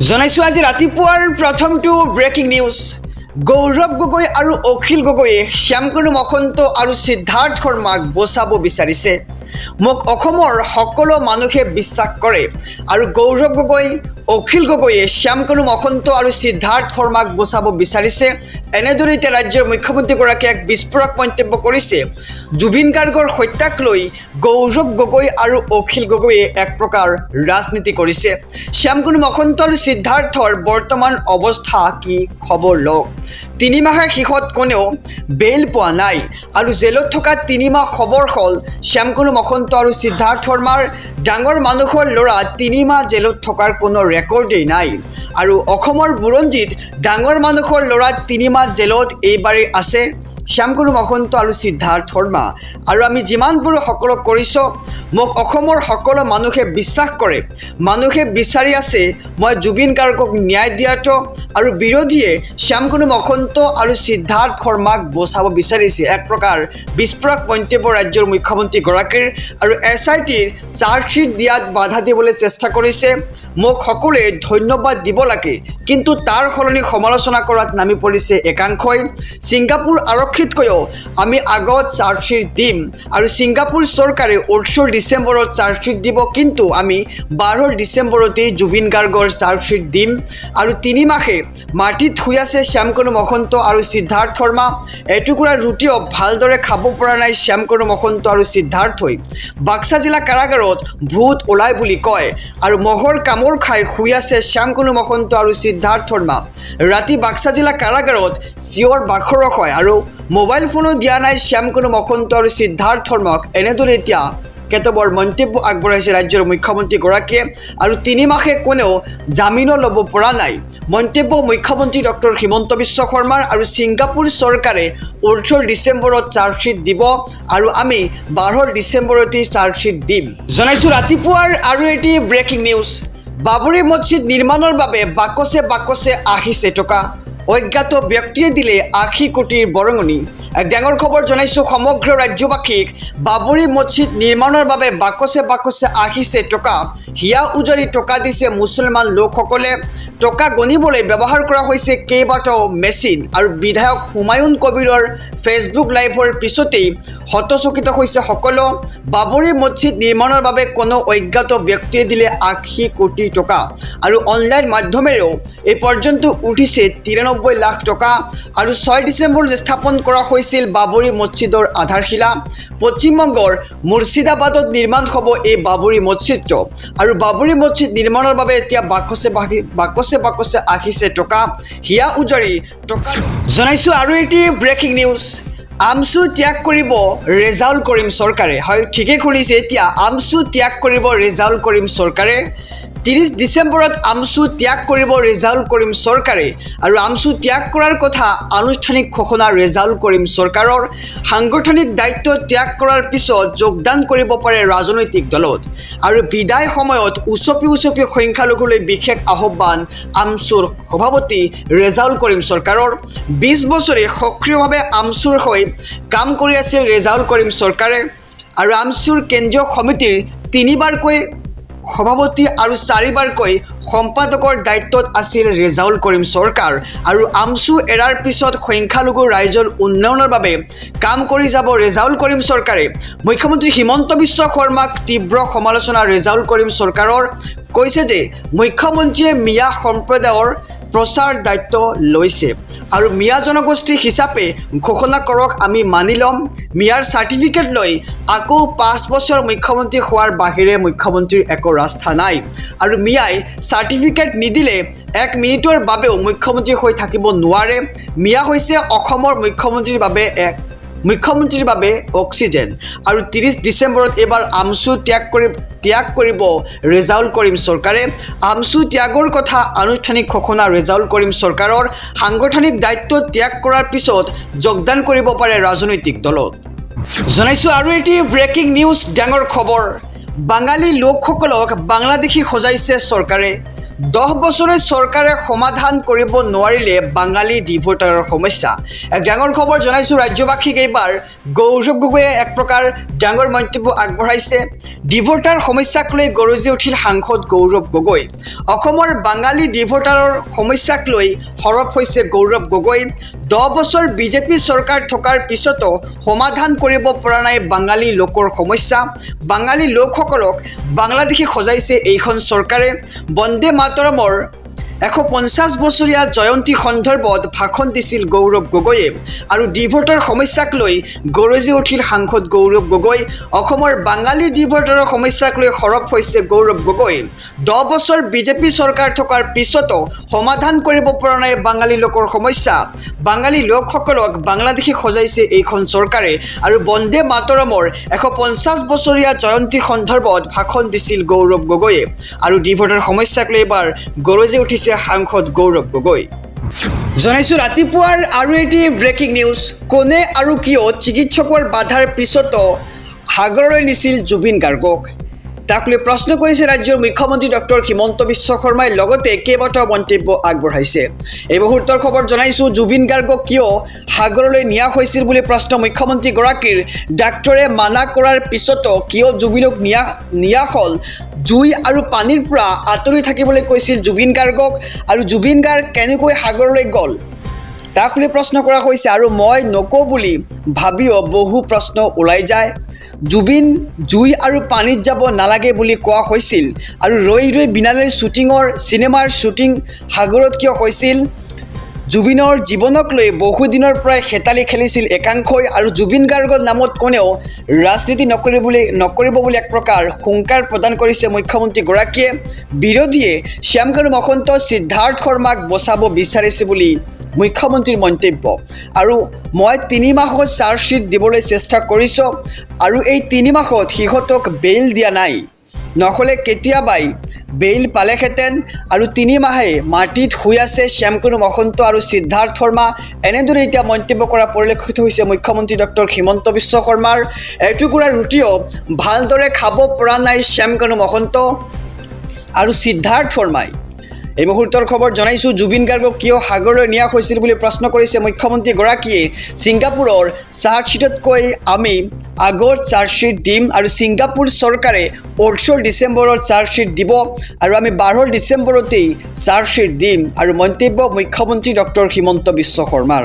জনাইছো আজি ৰাতিপুৱাৰ প্ৰথমটো ব্ৰেকিং নিউজ। গৌৰৱ গগৈ আৰু অখিল গগৈয়ে শ্যামকনু মহন্ত আৰু সিদ্ধাৰ্থ শৰ্মাক বচাব বিচাৰিছে। মোক অসমৰ সকলো মানুহে বিশ্বাস কৰে আৰু গৌৰৱ গগৈ অখিল গগৈয়ে শ্যামকনু মহন্ত আৰু সিদ্ধাৰ্থ শৰ্মাক বচাব বিচাৰিছে। এনেদৰে এতিয়া ৰাজ্যৰ মুখ্যমন্ত্ৰীগৰাকীয়ে এক বিস্ফোৰক মন্তব্য কৰিছে। জুবিন গাৰ্গৰ হত্যাক লৈ গৌৰৱ গগৈ আৰু অখিল গগৈয়ে এক প্ৰকাৰ ৰাজনীতি কৰিছে। শ্যামকনু মহন্ত আৰু সিদ্ধাৰ্থৰ বৰ্তমান অৱস্থা কি খবৰ লওক। 3 মাহৰ শেষত কোনেও বেইল পোৱা নাই আৰু জেলত থকা 3 মাহ খবৰ হ'ল শ্যামকনু মহন্ত আৰু সিদ্ধাৰ্থ শৰ্মাৰ। ডাঙৰ মানুহৰ ল'ৰা 3 মাহ জেলত থকাৰ কোনো ৰেকৰ্ডেই নাই আৰু অসমৰ বুৰঞ্জীত ডাঙৰ মানুহৰ ল'ৰা 3 মাহ জেলত এইবাৰেই আছে শ্যামকনু মহন্ত আৰু সিদ্ধাৰ্থ শৰ্মা। আৰু আমি যিমানবোৰ সকলক কৰিছোঁ, মোক অসমৰ সকলো মানুহে বিশ্বাস কৰে, মানুহে বিচাৰি আছে মই জুবিন গাৰ্গক ন্যায় দিয়াটো, আৰু বিৰোধীয়ে শ্যামকনু মহন্ত আৰু সিদ্ধাৰ্থ শৰ্মাক বচাব বিচাৰিছে। এক প্ৰকাৰ বিস্ফোৰক মন্তব্য ৰাজ্যৰ মুখ্যমন্ত্ৰীগৰাকীৰ। আৰু SITৰ চাৰ্জশ্বীট দিয়াত বাধা দিবলৈ চেষ্টা কৰিছে। মোক সকলোৱে ধন্যবাদ দিব লাগে, কিন্তু তাৰ সলনি সমালোচনা কৰাত নামি পৰিছে একাংশই। ছিংগাপুৰ আৰক্ষীতকৈও আমি আগত চাৰ্জশ্বীট দিম আৰু ছিংগাপুৰ চৰকাৰে 18 ডিচেম্বৰত চাৰ্জশ্বীট দিব, কিন্তু আমি 12 ডিচেম্বৰতেই জুবিন গাৰ্গৰ চাৰ্জশ্বীট দিম। আৰু 3 মাহে মাটিত শুই আছে শ্যামকনু মহন্ত আৰু সিদ্ধাৰ্থ শৰ্মা। এটুকুৰা ৰুটিও ভালদৰে খাব পৰা নাই শ্যামকনু মহন্ত আৰু সিদ্ধাৰ্থই। বাক্সা জিলা কাৰাগাৰত ভূত ওলাই বুলি কয় আৰু মহৰ কামোৰ খাই শুই আছে শ্যামকনু মহন্ত আৰু সিদ্ধাৰ্থ শৰ্মা। ৰাতি বাক্সা জিলা কাৰাগাৰত চিঞৰ বাখৰ হয় আৰু মোবাইল ফোনো দিয়া নাই শ্যামকনু মহন্ত আৰু সিদ্ধাৰ্থ শৰ্মাক। এনেদৰে এতিয়া কেতবৰ মন্তব্য আগবঢ়াইছে ৰাজ্যৰ মুখ্যমন্ত্ৰীগৰাকীয়ে। আৰু 3 মাহে কোনেও জামিনো ল'ব পৰা নাই মন্তব্য মুখ্যমন্ত্ৰী ডক্টৰ হিমন্ত বিশ্ব শৰ্মাৰ। আৰু ছিংগাপুৰ চৰকাৰে 18 ডিচেম্বৰত চাৰ্জশ্বীট দিব আৰু আমি 12 ডিচেম্বৰতেই চাৰ্জশ্বীট দিম। জনাইছোঁ ৰাতিপুৱাৰ আৰু এটি ব্ৰেকিং নিউজ। বাবৰি মছজিদ নিৰ্মাণৰ বাবে বাকচে বাকচে আহিছে টকা। অজ্ঞাত ব্যক্তিয়ে দিলে 80 কোটিৰ বৰঙণি। এক ডাঙৰ খবৰ জনাইছোঁ সমগ্ৰ ৰাজ্যবাসীক। বাবৰি মছজিদ নিৰ্মাণৰ বাবে বাকচে বাকচে আহিছে টকা। হিয়া উজাৰি টকা দিছে মুছলমান লোকসকলে। টকা গণিবলৈ ব্যৱহাৰ কৰা হৈছে কেইবাটাও মেচিন। আৰু বিধায়ক হুমায়ুন কবিৰৰ ফেচবুক লাইভৰ পিছতেই হতচকিত হৈছে সকলো। বাবৰি মছজিদ নিৰ্মাণৰ বাবে কোনো অজ্ঞাত ব্যক্তিয়ে দিলে 80 কোটি টকা আৰু অনলাইন মাধ্যমেৰেও এই পৰ্যন্ত উঠিছে 93 লাখ টকা। আৰু 6 ডিচেম্বৰত স্থাপন কৰা হৈছিল বাবৰি মছজিদৰ আধাৰশিলা। পশ্চিমবংগৰ মুৰ্ছিদাবাদত নিৰ্মাণ হ'ব এই বাবৰি মছজিদটো। আৰু বাবৰি মছজিদ নিৰ্মাণৰ বাবে এতিয়া বাকচে বাকচে আহিছে টকা। হিয়া উজাৰি টকা। জনাইছোঁ আৰু এটি ব্ৰেকিং নিউজ। আমচু ত্যাগ কৰিব ৰেজাউল কৰিম চৰকাৰে। হয়, ঠিকেই শুনিছে, এতিয়া আমচু ত্যাগ কৰিব ৰেজাউল কৰিম চৰকাৰে। 30 ডিচেম্বৰত আমচু ত্যাগ কৰিব ৰেজাউল কৰিম চৰকাৰে। আৰু আমচু ত্যাগ কৰাৰ কথা আনুষ্ঠানিক ঘোষণা ৰেজাউল কৰিম চৰকাৰৰ। সাংগঠনিক দায়িত্ব ত্যাগ কৰাৰ পিছত যোগদান কৰিব পাৰে ৰাজনৈতিক দলত। আৰু বিদায় সময়ত উচপি সংখ্যালঘুলৈ বিশেষ আহ্বান আমচুৰ সভাপতি ৰেজাউল কৰিম চৰকাৰৰ। 20 বছৰে সক্ৰিয়ভাৱে আমচুৰ হৈ কাম কৰি আছিল ৰেজাউল কৰিম চৰকাৰে। আৰু আমচুৰ কেন্দ্ৰীয় সমিতিৰ 3বাৰকৈ সভাপতি আৰু 4বাৰকৈ সম্পাদকৰ দায়িত্বত আছিল ৰেজাউল কৰিম চৰকাৰ। আৰু আমচু এৰাৰ পিছত সংখ্যালঘু ৰাইজৰ উন্নয়নৰ বাবে কাম কৰি যাব ৰেজাউল কৰিম চৰকাৰে। মুখ্যমন্ত্ৰী হিমন্ত বিশ্ব শৰ্মাক তীব্ৰ সমালোচনা ৰেজাউল কৰিম চৰকাৰৰ। কৈছে যে মুখ্যমন্ত্ৰীয়ে মিয়া সম্প্ৰদায়ৰ প্ৰচাৰ দায়িত্ব লৈছে আৰু মিয়া জনগোষ্ঠী হিচাপে ঘোষণা কৰক, আমি মানি ল'ম। মিয়াৰ চাৰ্টিফিকেট লৈ আকৌ 5 বছৰ মুখ্যমন্ত্ৰী হোৱাৰ বাহিৰে মুখ্যমন্ত্ৰীৰ একো ৰাস্তা নাই। আৰু মিয়াই চাৰ্টিফিকেট নিদিলে 1 মিনিটৰ বাবেও মুখ্যমন্ত্ৰী হৈ থাকিব নোৱাৰে। মিয়া হৈছে অসমৰ মুখ্যমন্ত্ৰীৰ বাবে অক্সিজেন। আৰু 30 ডিচেম্বৰত এইবাৰ আমচু ত্যাগ কৰিব ৰেজাউল কৰিম চৰকাৰে। আমচু ত্যাগৰ কথা আনুষ্ঠানিক ঘোষণা ৰেজাউল কৰিম চৰকাৰৰ। সাংগঠনিক দায়িত্ব ত্যাগ কৰাৰ পিছত যোগদান কৰিব পাৰে ৰাজনৈতিক দলত। জনাইছোঁ আৰু এটি ব্ৰেকিং নিউজ, ডাঙৰ খবৰ। বাঙালী লোকসকলক বাংলাদেশী সজাইছে চৰকাৰে। 10 বছৰে চৰকাৰে সমাধান কৰিব নোৱাৰিলে বাঙালী ডিভোটাৰৰ সমস্যা। এক ডাঙৰ খবৰ জনাইছোঁ ৰাজ্যবাসীক। এইবাৰ গৌৰৱ গগৈয়ে এক প্ৰকাৰ ডাঙৰ মন্তব্য আগবঢ়াইছে। ডিভোটাৰ সমস্যাক লৈ গৰজি উঠিল সাংসদ গৌৰৱ গগৈ। অসমৰ বাঙালী ডিভোটাৰৰ সমস্যাক লৈ সৰব হৈছে গৌৰৱ গগৈ। 10 বছৰ বিজেপি চৰকাৰ থকাৰ পিছতো সমাধান কৰিব পৰা নাই বাঙালী লোকৰ সমস্যা। বাঙালী লোকসকলক বাংলাদেশী সজাইছে এইখন চৰকাৰে। বন্দে মাতৰমৰ 150 বছৰীয়া জয়ন্তী সন্দৰ্ভত ভাষণ দিছিল গৌৰৱ গগৈয়ে আৰু ডিভোটাৰ সমস্যাক লৈ গৰজি উঠিল সাংসদ গৌৰৱ গগৈ। অসমৰ বাঙালী ডিভোটাৰৰ সমস্যাক লৈ সৰব হৈছে গৌৰৱ গগৈ। 10 বছৰ বিজেপি চৰকাৰ থকাৰ পিছতো সমাধান কৰিব পৰা নাই বাঙালী লোকৰ সমস্যা। বাঙালী লোকসকলক বাংলাদেশী সজাইছে এইখন চৰকাৰে আৰু বন্দে মাতৰমৰ 150 বছৰীয়া জয়ন্তী সন্দৰ্ভত ভাষণ দিছিল গৌৰৱ গগৈয়ে আৰু ডিভোটাৰ সমস্যাক লৈ এবাৰ গৰজি উঠিছে সাংসদ গৌৰৱ গগৈ। জনাইছোঁ ৰাতিপুৱাৰ আৰু এটি ব্ৰেকিং নিউজ। কোনে আৰু কিয় চিকিৎসকৰ বাধাৰ পিছতো সাগৰলৈ নিছিল জুবিন গাৰ্গক, তাক লৈ প্ৰশ্ন কৰিছে ৰাজ্যৰ মুখ্যমন্ত্ৰী ডক্টৰ হিমন্ত বিশ্ব শৰ্মাই। লগতে কেইবাটাও মন্তব্য আগবঢ়াইছে। এই মুহূৰ্তৰ খবৰ জনাইছোঁ জুবিন গাৰ্গক কিয় সাগৰলৈ নিয়া হৈছিল বুলি প্ৰশ্ন মুখ্যমন্ত্ৰীগৰাকীৰ। ডাক্তৰে মানা কৰাৰ পিছতো কিয় জুবিনক নিয়া হ'ল? জুই আৰু পানীৰ পৰা আঁতৰি থাকিবলৈ কৈছিল জুবিন গাৰ্গক আৰু জুবিন গাৰ্গ কেনেকৈ সাগৰলৈ গ'ল তাক লৈ প্ৰশ্ন কৰা হৈছে। আৰু মই নকওঁ বুলি ভাবিও বহু প্ৰশ্ন ওলাই যায়। জুবিন জুই আৰু পানীত যাব নালাগে বুলি কোৱা হৈছিল আৰু ৰৈ ৰৈ বিনালেৰ চিনেমাৰ শ্বুটিং সাগৰত কিয় হৈছিল? জুবিনৰ জীৱনক লৈ বহুদিনৰ পৰাই হেতালি খেলিছিল একাংশই আৰু জুবিন গাৰ্গৰ নামত কোনেও ৰাজনীতি নকৰিব বুলি এক প্ৰকাৰ হুংকাৰ প্ৰদান কৰিছে মুখ্যমন্ত্ৰীগৰাকীয়ে। বিৰোধীয়ে শ্যামকানু মহন্ত সিদ্ধাৰ্থ শৰ্মাক বচাব বিচাৰিছে বুলি মুখ্যমন্ত্ৰীৰ মন্তব্য। আৰু মই 3 মাহত চাৰ্জশ্বীট দিবলৈ চেষ্টা কৰিছোঁ আৰু এই 3 মাহত সিহঁতক বেইল দিয়া নাই, নহ'লে কেতিয়াবাই বেইল পালেহেঁতেন। আৰু 3 মাহে মাটিত শুই আছে শ্যামকানু মহন্ত আৰু সিদ্ধাৰ্থ শৰ্মা। এনেদৰে এতিয়া মন্তব্য কৰা পৰিলক্ষিত হৈছে মুখ্যমন্ত্ৰী ডক্টৰ হিমন্ত বিশ্ব শৰ্মাৰ। এটুকুৰা ৰুটিও ভালদৰে খাব পৰা নাই শ্যামকানু মহন্ত আৰু সিদ্ধাৰ্থ শৰ্মাই। এই মুহূৰ্তৰ খবৰ জনাইছোঁ জুবিন গাৰ্গক কিয় সাগৰলৈ নিয়া হৈছিল বুলি প্ৰশ্ন কৰিছে মুখ্যমন্ত্ৰীগৰাকীয়ে। ছিংগাপুৰৰ চাৰ্জশ্বীটতকৈ আমি আগত চাৰ্জশ্বীট দিম আৰু ছিংগাপুৰ চৰকাৰে 18 ডিচেম্বৰত চাৰ্জশ্বীট দিব আৰু আমি 12 ডিচেম্বৰতেই চাৰ্জশ্বীট দিম আৰু মন্তব্য মুখ্যমন্ত্ৰী ডক্টৰ হিমন্ত বিশ্ব শৰ্মাৰ।